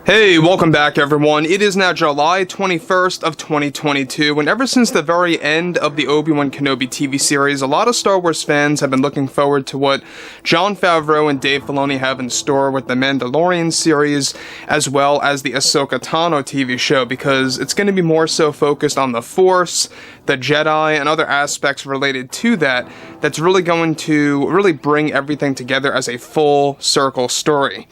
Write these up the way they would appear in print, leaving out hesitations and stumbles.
Hey, welcome back everyone. It is now July 21st of 2022, and ever since the very end of the Obi-Wan Kenobi TV series, a lot of Star Wars fans have been looking forward to what Jon Favreau and Dave Filoni have in store with the Mandalorian series, as well as the Ahsoka Tano TV show, because it's going to be more so focused on the Force, the Jedi, and other aspects related to that, that's really going to bring everything together as a full circle story.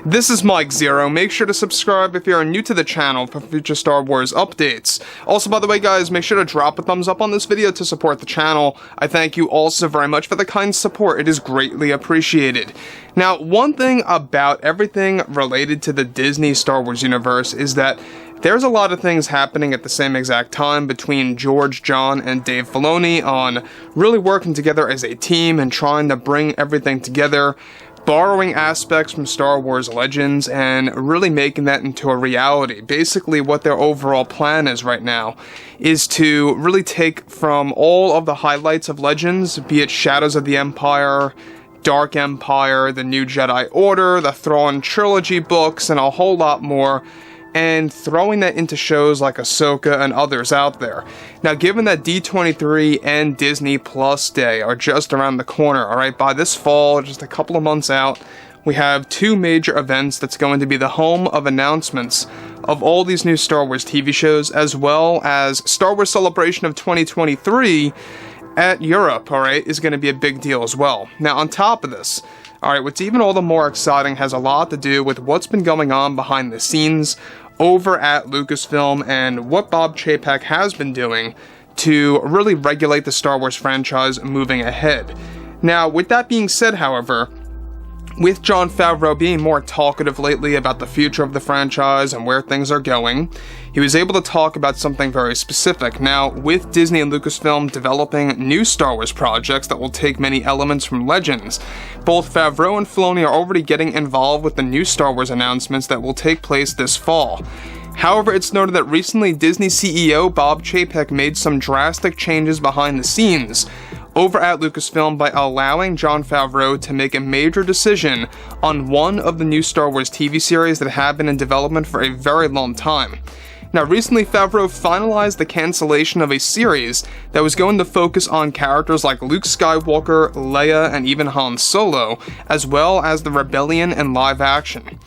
This is Mike Zero. Make sure to subscribe if you're new to the channel for future Star Wars updates. Also, by the way guys, make sure to drop a thumbs up on this video to support the channel. I thank you also very much for the kind support. It is greatly appreciated. Now, one thing about everything related to the Disney Star Wars universe is that there's a lot of things happening at the same exact time between George, Jon, and Dave Filoni on really working together as a team and trying to bring everything together, borrowing aspects from Star Wars Legends and really making that into a reality. Basically, what their overall plan is right now is to really take from all of the highlights of Legends, be it Shadows of the Empire, Dark Empire, the New Jedi Order, the Thrawn Trilogy books, and a whole lot more, and throwing that into shows like Ahsoka and others out there. Now, given that D23 and Disney Plus Day are just around the corner, alright, by this fall, just a couple of months out, we have two major events that's going to be the home of announcements of all these new Star Wars TV shows, as well as Star Wars Celebration of 2023 at Europe, alright, is going to be a big deal as well. Now, on top of this, alright, what's even all the more exciting has a lot to do with what's been going on behind the scenes over at Lucasfilm and what Bob Chapek has been doing to really regulate the Star Wars franchise moving ahead. Now, with that being said, however, with Jon Favreau being more talkative lately about the future of the franchise and where things are going, he was able to talk about something very specific. Now, with Disney and Lucasfilm developing new Star Wars projects that will take many elements from Legends, both Favreau and Filoni are already getting involved with the new Star Wars announcements that will take place this fall. However, it's noted that recently Disney CEO Bob Chapek made some drastic changes behind the scenes over at Lucasfilm by allowing Jon Favreau to make a major decision on one of the new Star Wars TV series that have been in development for a very long time. Now, recently Favreau finalized the cancellation of a series that was going to focus on characters like Luke Skywalker, Leia, and even Han Solo, as well as the Rebellion in live action.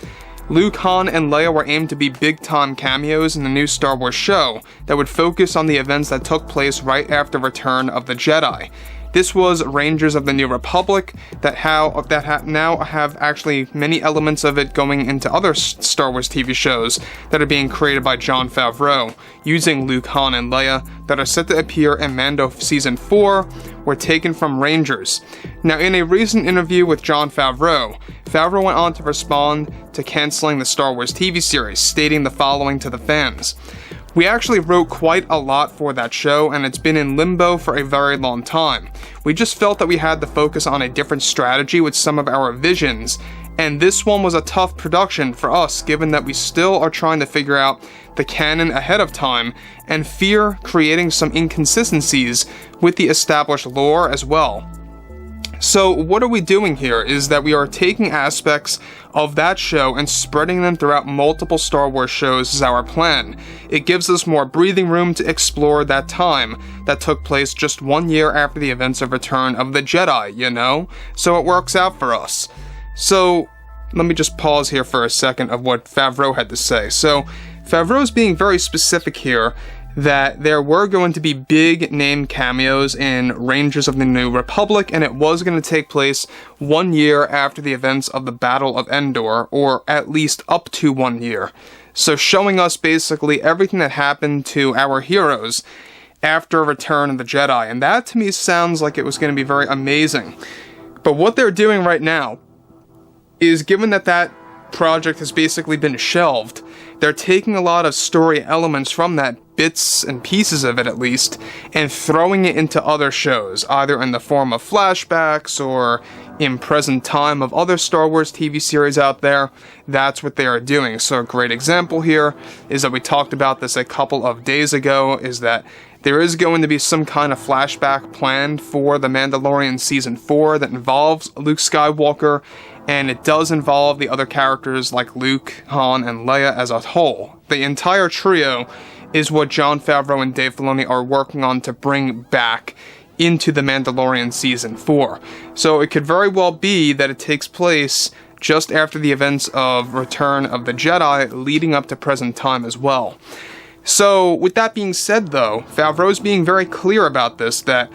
Luke, Han, and Leia were aimed to be big-time cameos in the new Star Wars show that would focus on the events that took place right after Return of the Jedi. This was Rangers of the New Republic that now have actually many elements of it going into other Star Wars TV shows that are being created by Jon Favreau, using Luke, Han, and Leia that are set to appear in Mando Season 4, were taken from Rangers. Now, in a recent interview with Jon Favreau, Favreau went on to respond to canceling the Star Wars TV series, stating the following to the fans. "We actually wrote quite a lot for that show, and it's been in limbo for a very long time. We just felt that we had to focus on a different strategy with some of our visions, and this one was a tough production for us, given that we still are trying to figure out the canon ahead of time, and fear creating some inconsistencies with the established lore as well." So what are we doing here is that we are taking aspects of that show and spreading them throughout multiple Star Wars shows is our plan. It gives us more breathing room to explore that time that took place just 1 year after the events of Return of the Jedi, you know? So it works out for us. So let me just pause here for a second of what Favreau had to say. So Favreau's being very specific here that there were going to be big name cameos in Rangers of the New Republic, and it was going to take place 1 year after the events of the Battle of Endor, or at least up to 1 year. So showing us basically everything that happened to our heroes after Return of the Jedi, and that to me sounds like it was going to be very amazing. But what they're doing right now is, given that that project has basically been shelved, they're taking a lot of story elements from that, bits and pieces of it at least, and throwing it into other shows, either in the form of flashbacks or in present time of other Star Wars TV series out there. That's what they are doing. So a great example here is that we talked about this a couple of days ago, is that there is going to be some kind of flashback planned for The Mandalorian Season 4 that involves Luke Skywalker, and it does involve the other characters like Luke, Han, and Leia as a whole. The entire trio is what Jon Favreau and Dave Filoni are working on to bring back into The Mandalorian Season 4. So it could very well be that it takes place just after the events of Return of the Jedi, leading up to present time as well. So, with that being said though, Favreau's being very clear about this, that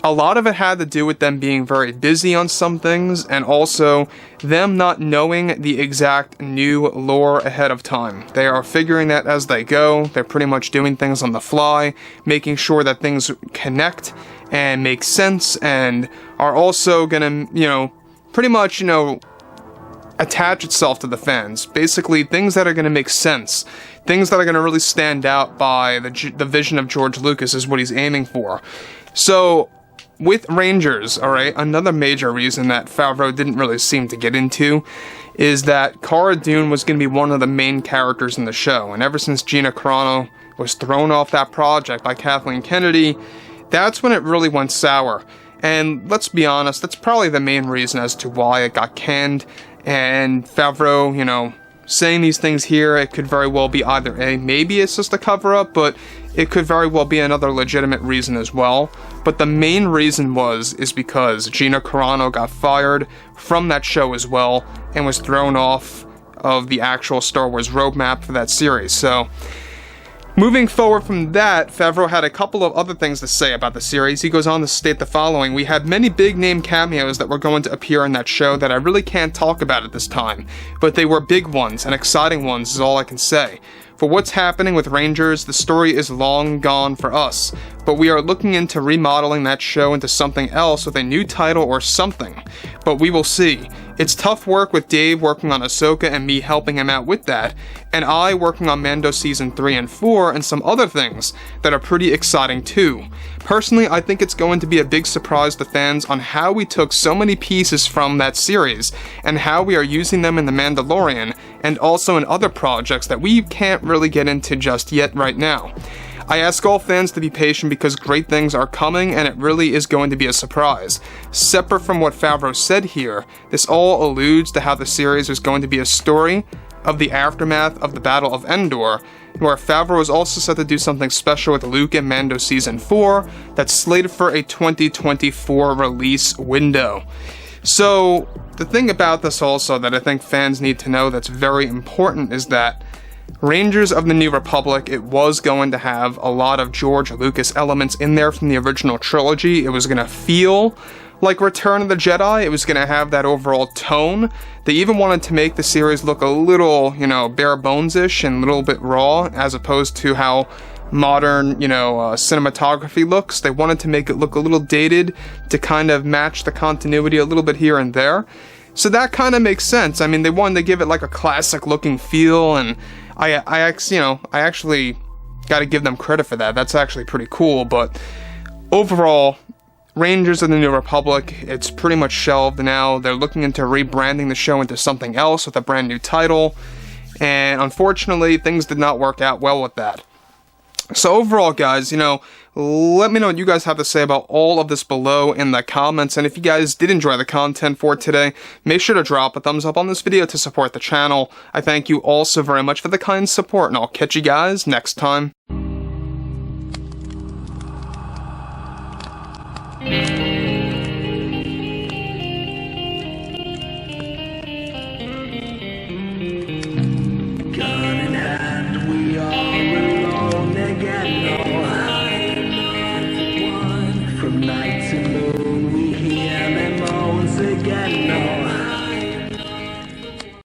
a lot of it had to do with them being very busy on some things, and also them not knowing the exact new lore ahead of time. They are figuring that as they go. They're pretty much doing things on the fly, making sure that things connect and make sense, and are also gonna, pretty much, attach itself to the fans. Basically, things that are gonna make sense. Things that are gonna really stand out by the vision of George Lucas is what he's aiming for. So, with Rangers, alright, another major reason that Favreau didn't really seem to get into is that Cara Dune was going to be one of the main characters in the show, and ever since Gina Carano was thrown off that project by Kathleen Kennedy, that's when it really went sour. And let's be honest, that's probably the main reason as to why it got canned, and Favreau, saying these things here, it could very well be either maybe it's just a cover-up, but it could very well be another legitimate reason as well. But the main reason is because Gina Carano got fired from that show as well, and was thrown off of the actual Star Wars roadmap for that series. So, moving forward from that, Favreau had a couple of other things to say about the series. He goes on to state the following: "We had many big name cameos that were going to appear in that show that I really can't talk about at this time, but they were big ones and exciting ones is all I can say. For what's happening with Rangers, the story is long gone for us, but we are looking into remodeling that show into something else with a new title or something, but we will see. It's tough work with Dave working on Ahsoka and me helping him out with that, and I working on Mando Season 3 and 4 and some other things that are pretty exciting too. Personally, I think it's going to be a big surprise to fans on how we took so many pieces from that series and how we are using them in The Mandalorian and also in other projects that we can't really get into just yet right now. I ask all fans to be patient because great things are coming and it really is going to be a surprise. Separate from what Favreau said here, this all alludes to how the series is going to be a story of the aftermath of the Battle of Endor, where Favreau is also set to do something special with Luke and Mando Season 4 that's slated for a 2024 release window. So, the thing about this also that I think fans need to know that's very important is that Rangers of the New Republic, it was going to have a lot of George Lucas elements in there from the original trilogy. It was going to feel like Return of the Jedi. It was going to have that overall tone. They even wanted to make the series look a little, bare bones-ish and a little bit raw, as opposed to how modern, cinematography looks. They wanted to make it look a little dated to kind of match the continuity a little bit here and there. So that kind of makes sense. I mean, they wanted to give it like a classic-looking feel, and I actually got to give them credit for that. That's actually pretty cool, but overall, Rangers of the New Republic, it's pretty much shelved now. They're looking into rebranding the show into something else with a brand new title, and unfortunately, things did not work out well with that. So overall, guys, let me know what you guys have to say about all of this below in the comments, and if you guys did enjoy the content for today, make sure to drop a thumbs up on this video to support the channel. I thank you all so very much for the kind support, and I'll catch you guys next time. Gun in hand, we are alone again. No, I'm not the one. From night to moon, we hear them moans again. No.